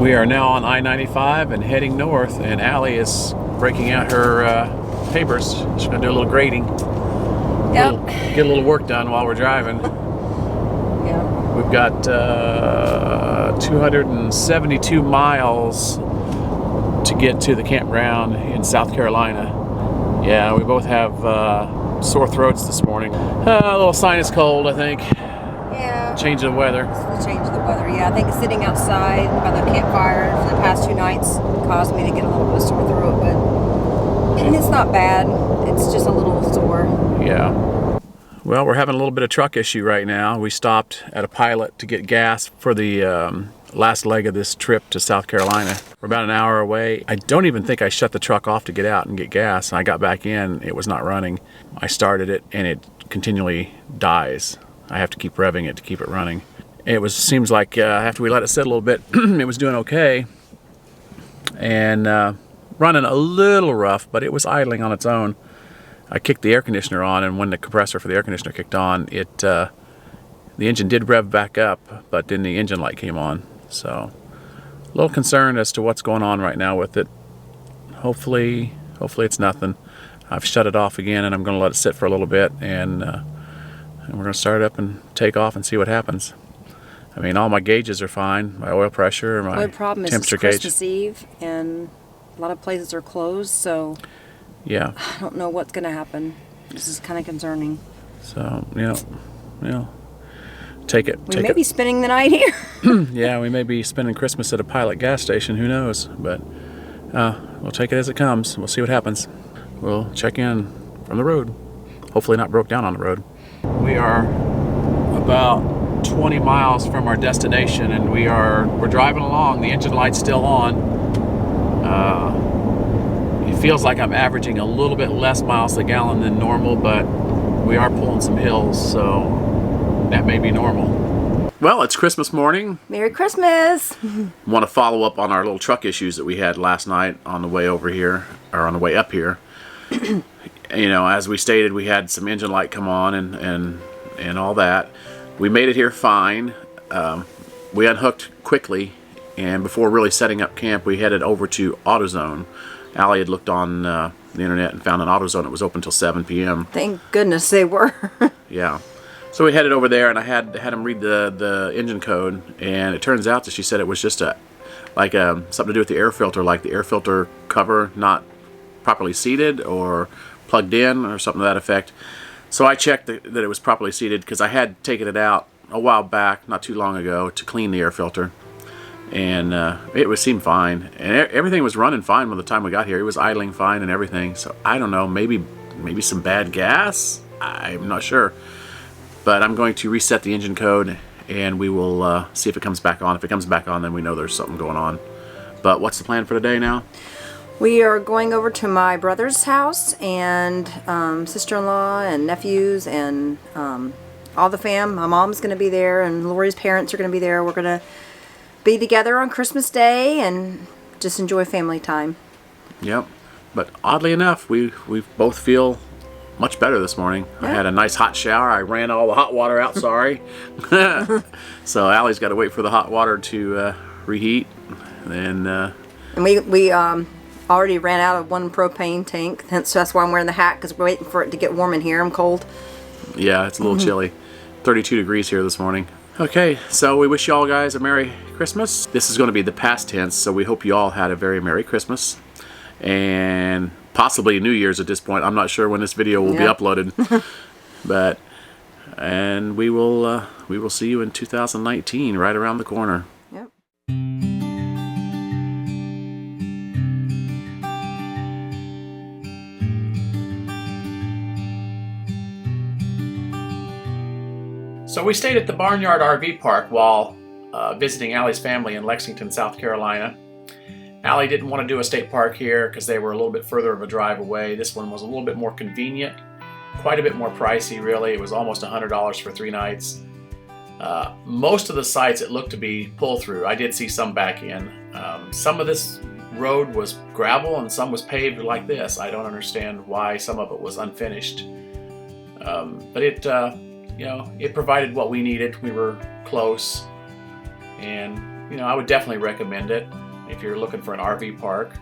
We are now on I-95 and heading north, and Alli is breaking out her papers. She's going to do a little grading. Yep. Get a little work done while we're driving. Yeah. We've got 272 miles to get to the campground in South Carolina. Yeah, we both have sore throats this morning. A little sinus cold, I think. Yeah. Change of weather. It's the change of the weather. Yeah, I think sitting outside by the campfire for the past 2 nights caused me to get a little bit of sore throat, but it's not bad. It's just a little sore. Yeah. Well, we're having a little bit of truck issue right now. We stopped at a Pilot to get gas for the last leg of this trip to South Carolina. We're about an hour away. I don't even think I shut the truck off to get out and get gas. I got back in, it was not running. I started it and it continually dies. I have to keep revving it to keep it running. It seems like after we let it sit a little bit, it was doing okay. And running a little rough, but it was idling on its own. I kicked the air conditioner on, and when the compressor for the air conditioner kicked on, the engine did rev back up, but then the engine light came on. So a little concerned as to what's going on right now with it. Hopefully it's nothing. I've shut it off again, and I'm going to let it sit for a little bit, and we're going to start it up and take off and see what happens. I mean, all my gauges are fine. My oil pressure, my temperature gauge. It's Christmas Eve, and a lot of places are closed, so yeah, I don't know what's going to happen. This is kind of concerning. So, take it. We may be spending the night here. Yeah, we may be spending Christmas at a Pilot gas station. Who knows? But we'll take it as it comes. We'll see what happens. We'll check in from the road. Hopefully not broke down on the road. We are about 20 miles from our destination, and we're driving along. The engine light's still on. It feels like I'm averaging a little bit less miles a gallon than normal, but we are pulling some hills, so that may be normal. Well, it's Christmas morning. Merry Christmas! Want to follow up on our little truck issues that we had last night on the way over here, or on the way up here. As we stated, we had some engine light come on and all that. We made it here fine. We unhooked quickly, and before really setting up camp, we headed over to AutoZone. Alli had looked on the internet and found an AutoZone that was open till 7 p.m. Thank goodness they were. Yeah. So we headed over there, and I had him read the engine code, and it turns out that she said it was just something to do with the air filter, like the air filter cover not properly seated or plugged in or something to that effect. So I checked that it was properly seated because I had taken it out a while back, not too long ago, to clean the air filter. And it seemed fine, and everything was running fine by the time we got here. It was idling fine and everything. So I don't know, maybe some bad gas. I'm not sure, but I'm going to reset the engine code, and we will see if it comes back on. If it comes back on, then we know there's something going on. But what's the plan for today now? We are going over to my brother's house, and sister-in-law and nephews and all the fam. My mom's going to be there, and Lori's parents are going to be there. We're going to be together on Christmas Day and just enjoy family time. Yep. But oddly enough, we both feel much better this morning. Yep. I had a nice hot shower. I ran all the hot water out, sorry. So Allie's got to wait for the hot water to reheat. And we already ran out of one propane tank. That's why I'm wearing the hat, because we're waiting for it to get warm in here. I'm cold. Yeah, it's a little chilly. 32 degrees here this morning. Okay, so we wish you all guys a Merry Christmas. This is going to be the past tense, so we hope you all had a very Merry Christmas. And possibly New Year's at this point. I'm not sure when this video will be uploaded. And we will see you in 2019, right around the corner. Yep. So we stayed at the Barnyard RV Park while visiting Alli's family in Lexington, South Carolina. Alli didn't want to do a state park here because they were a little bit further of a drive away. This one was a little bit more convenient, quite a bit more pricey really. It was almost $100 for 3 nights. Most of the sites it looked to be pull-through. I did see some back in. Some of this road was gravel and some was paved like this. I don't understand why some of it was unfinished. But it provided what we needed. We were close, and You know, I would definitely recommend it if you're looking for an RV park.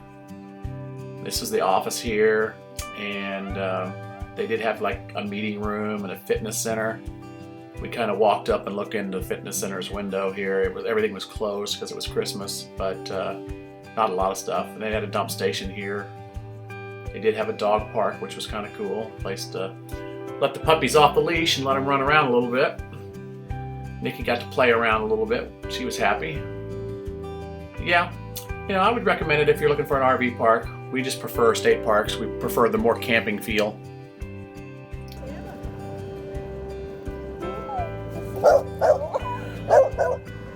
This is the office here, and they did have like a meeting room and a fitness center. We kind of walked up and looked into the fitness center's window here. Everything was closed because it was Christmas, but not a lot of stuff. And they had a dump station here. They did have a dog park, which was kind of cool. Place to let the puppies off the leash and let them run around a little bit. Nikki got to play around a little bit. She was happy. Yeah, you know, I would recommend it if you're looking for an RV park. We just prefer state parks. We prefer the more camping feel.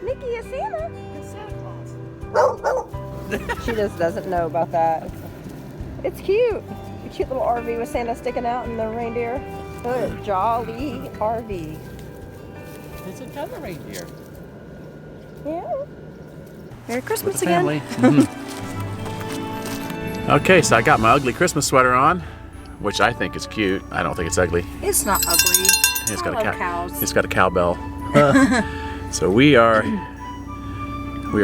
Nikki is Santa. It's Santa Claus. She just doesn't know about that. It's cute. A cute little RV with Santa sticking out and the reindeer. Good. Jolly RV. It's another reindeer. Yeah. Merry Christmas With the again. family. Okay, so I got my ugly Christmas sweater on, which I think is cute. I don't think it's ugly. It's not ugly. It's I got love cows. It's got a cowbell. So we are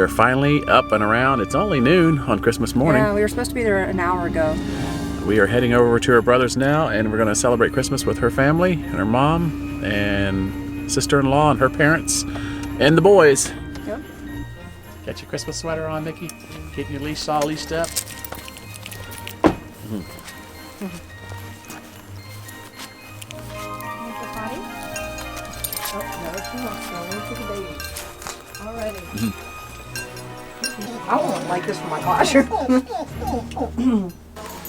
finally up and around. It's only noon on Christmas morning. Yeah, we were supposed to be there an hour ago. We are heading over to her brother's now, and we're going to celebrate Christmas with her family and her mom and sister-in-law and her parents and the boys. Yep. Got your Christmas sweater on, Nikki? Getting your leash all leashed up? Want the potty? Oh, no, she wants to go into the baby. Already. I won't like this for my classroom.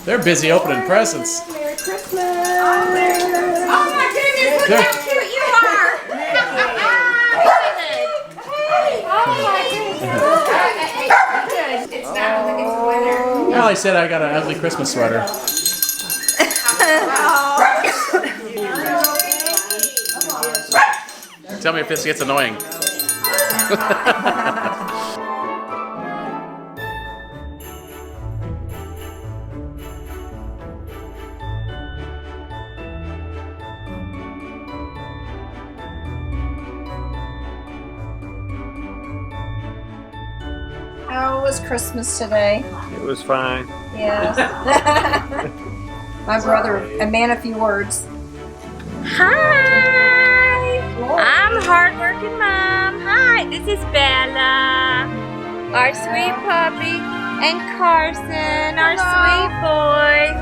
They're busy opening presents. Merry Christmas! Oh my goodness, look how cute you are! Oh my goodness. Good. It's not like it's winter. Alli said I got an ugly Christmas sweater. Tell me if this gets annoying. How was Christmas today? It was fine. Yes. My brother, a man of few words. Hi! I'm hardworking mom. Hi, this is Bella, our sweet puppy, and Carson, our sweet boy.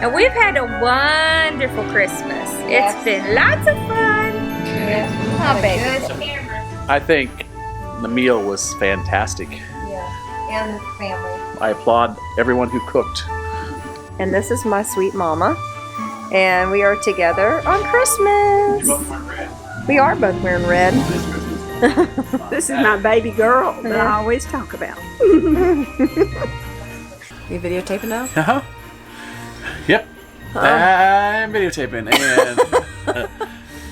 And we've had a wonderful Christmas. Yes. It's been lots of fun. Yes. Oh, baby. I think the meal was fantastic. Yeah. And the family. I applaud everyone who cooked. And this is my sweet mama. And we are together on Christmas. We are both wearing red. This is my baby girl that I always talk about. You videotaping now? Uh-huh. Yep. I'm videotaping, and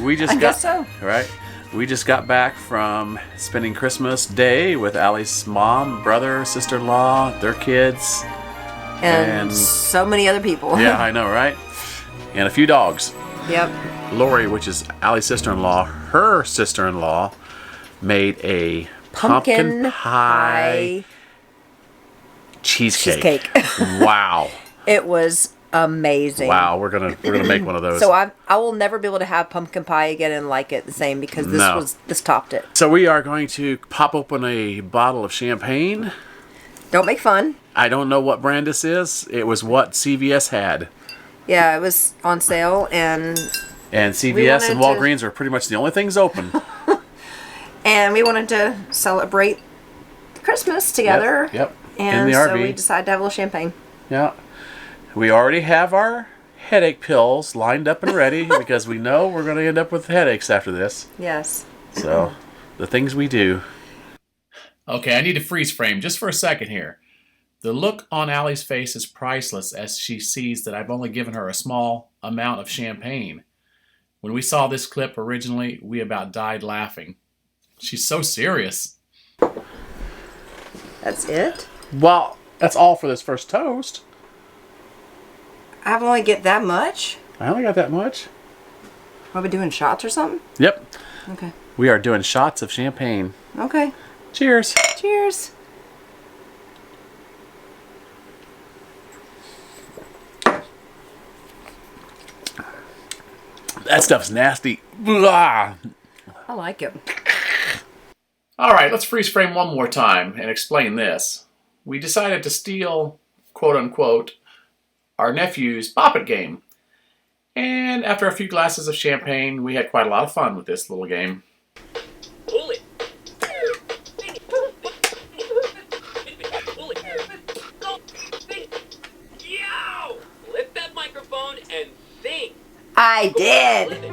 we just I guess so. Right. We just got back from spending Christmas Day with Alli's mom, brother, sister-in-law, their kids, And so many other people. yeah, I know, right? And a few dogs. Yep. Lori, which is Alli's sister-in-law, her sister-in-law made a pumpkin pie cheesecake. Wow. It was amazing. Wow, we're gonna make one of those. So I will never be able to have pumpkin pie again and like it the same because this topped it. So we are going to pop open a bottle of champagne. Don't make fun. I don't know what brand this is. It was what CVS had. Yeah, it was on sale and CVS and wanted to- Walgreens are pretty much the only things open. we wanted to celebrate Christmas together. Yep. And in the so RV. we decided to have a little champagne. Yeah. We already have our headache pills lined up and ready because we know we're going to end up with headaches after this. Yes. So, the things we do. Okay, I need to freeze frame just for a second here. The look on Alli's face is priceless as she sees that I've only given her a small amount of champagne. When we saw this clip originally, we about died laughing. She's so serious. That's it? Well, that's all for this first toast. I've only get that much? I only got that much. Are we doing shots or something? Yep. Okay. We are doing shots of champagne. Okay. Cheers. Cheers. That stuff's nasty. Blah. I like it. All right, let's freeze frame one more time and explain this. We decided to steal, quote unquote, our nephew's Bop It Game. And after a few glasses of champagne, we had quite a lot of fun with this little game. Pull it. Yow! Lift that microphone and think. I did. Live it.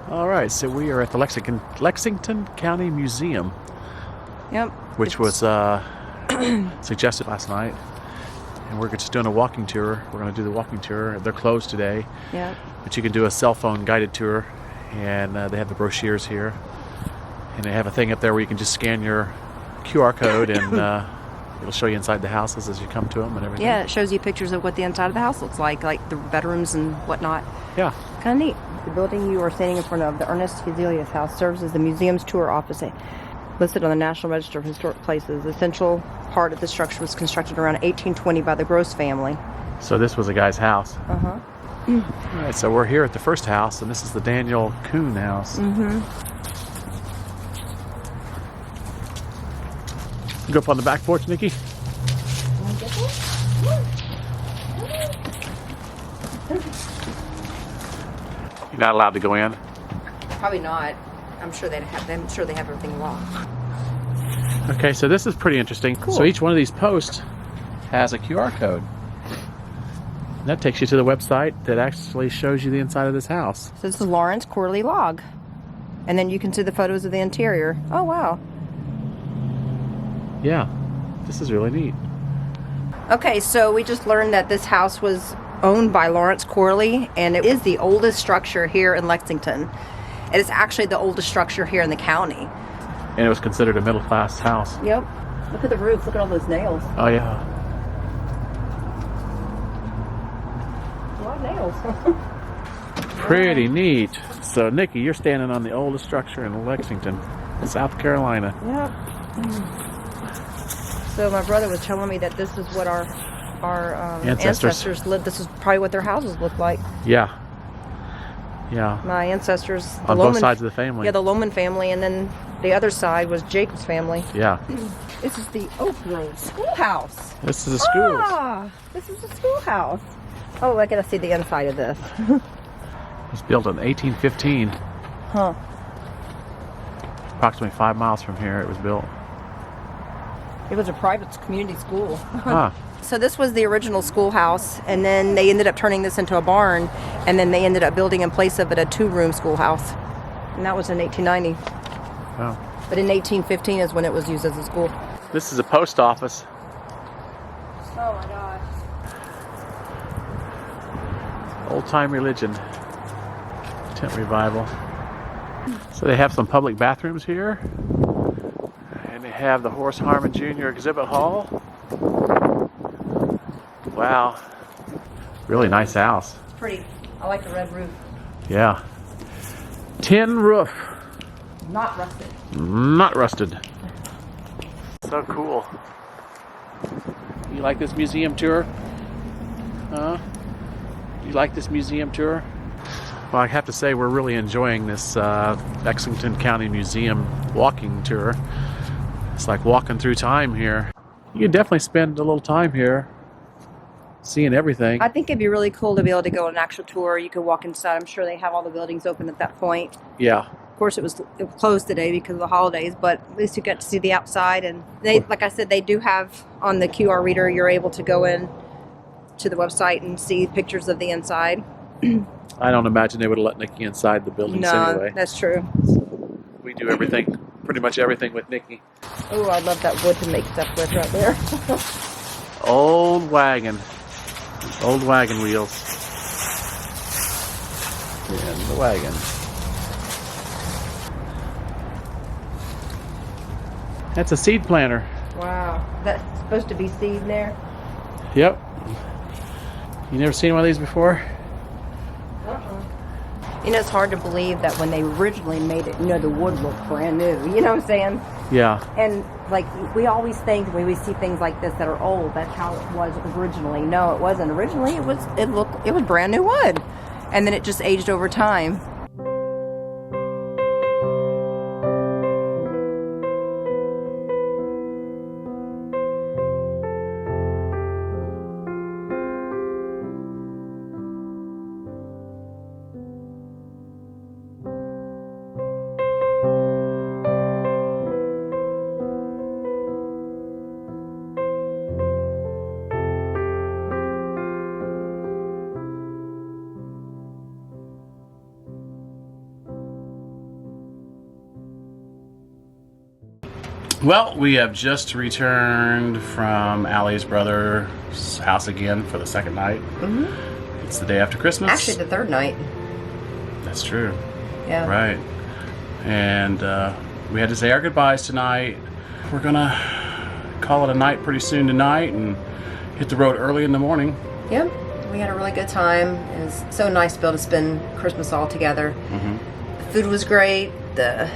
All right, so we are at the Lexington County Museum, Yep. which was suggested last night. And we're just doing a walking tour. We're going to do the walking tour. They're closed today, Yep. but you can do a cell phone guided tour. And they have the brochures here. And they have a thing up there where you can just scan your QR code and it'll show you inside the houses as you come to them and everything. Yeah, it shows you pictures of what the inside of the house looks like the bedrooms and whatnot. Yeah. Kind of neat. The building you are standing in front of, the Ernest Hezelius House, serves as the museum's tour office. Listed on the National Register of Historic Places. The central part of the structure was constructed around 1820 by the Gross family. So this was a guy's house. Uh-huh. All right, so we're here at the first house, and this is the Daniel Kuhn house. Mm-hmm. Go up on the back porch, Nikki. You're not allowed to go in. Probably not. I'm sure they have everything locked. Okay, so this is pretty interesting. Cool. So each one of these posts has a QR code. And that takes you to the website that actually shows you the inside of this house. So this is Lawrence Corley log. And then you can see the photos of the interior. Oh, wow. Yeah, this is really neat. Okay, so we just learned that this house was owned by Lawrence Corley, and it is the oldest structure here in Lexington. It is actually the oldest structure here in the county. And it was considered a middle-class house. Yep. Look at the roof. Look at all those nails. Oh, yeah. A lot of nails. Pretty neat. So, Nikki, you're standing on the oldest structure in Lexington, South Carolina. Yep. So my brother was telling me that this is what our ancestors lived. This is probably what their houses looked like. Yeah. Yeah. My ancestors. The On both sides of the family. Yeah, the Lohman family, and then the other side was Jacob's family. Yeah. This is the Oak Grove Schoolhouse. This is a school. Ah, this is the schoolhouse. Oh, I gotta see the inside of this. It was built in 1815. Huh. Approximately 5 miles from here it was built. It was a private community school. Huh. So this was the original schoolhouse, and then they ended up turning this into a barn, and then they ended up building in place of it a 2-room schoolhouse. And that was in 1890. Oh. But in 1815 is when it was used as a school. This is a post office. Oh my gosh. Old time religion. Tent revival. So they have some public bathrooms here. And they have the Horace Harmon Jr. exhibit hall. Wow. Really nice house. Pretty. I like the red roof. Yeah. Tin roof. Not rusted. Not rusted. So cool. You like this museum tour? Huh? You like this museum tour? Well, I have to say we're really enjoying this Lexington County Museum walking tour. It's like walking through time here. You can definitely spend a little time here seeing everything. I think it'd be really cool to be able to go on an actual tour. You could walk inside. I'm sure they have all the buildings open at that point. Yeah. Of course, it was closed today because of the holidays, but at least you got to see the outside. And they, like I said, they do have on the QR reader, you're able to go in to the website and see pictures of the inside. I don't imagine they would have let Nikki inside the buildings No, anyway. that's true. We do everything pretty much everything with Nikki. Oh, I love that wood to make stuff with right there. Old wagon. Old wagon wheels. In the wagon. That's a seed planter. Wow. That's supposed to be seed in there? Yep. You never seen one of these before? You know, it's hard to believe that when they originally made it, you know, the wood looked brand new. You know what I'm saying? Yeah. And like we always think when we see things like this that are old, that's how it was originally. No, it wasn't. Originally, it was brand new wood, and then it just aged over time. Well, we have just returned from Alli's brother's house again for the second night. Mm-hmm. It's the day after Christmas. Actually, the third night. That's true. Yeah. Right. And we had to say our goodbyes tonight. We're gonna call it a night pretty soon tonight and hit the road early in the morning. Yep. We had a really good time. It was so nice to be able to spend Christmas all together. Mm-hmm. The food was great. The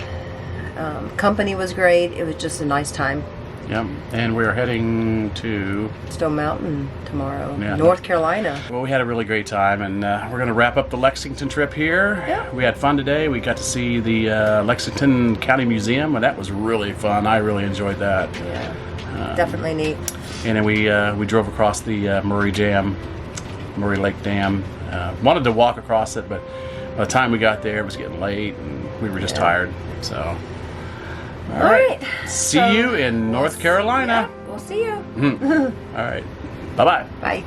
company was great. It was just a nice time. Yep. And we're heading to Stone Mountain tomorrow, Yeah. North Carolina. Well, we had a really great time, and we're going to wrap up the Lexington trip here. Yeah. We had fun today. We got to see the Lexington County Museum, and that was really fun. I really enjoyed that. Yeah, definitely neat. And then we drove across the Murray Lake Dam. Wanted to walk across it, but by the time we got there, it was getting late, and we were just tired. So, all right. See you in North Carolina. Yeah, we'll see you. All right. Bye-bye. Bye.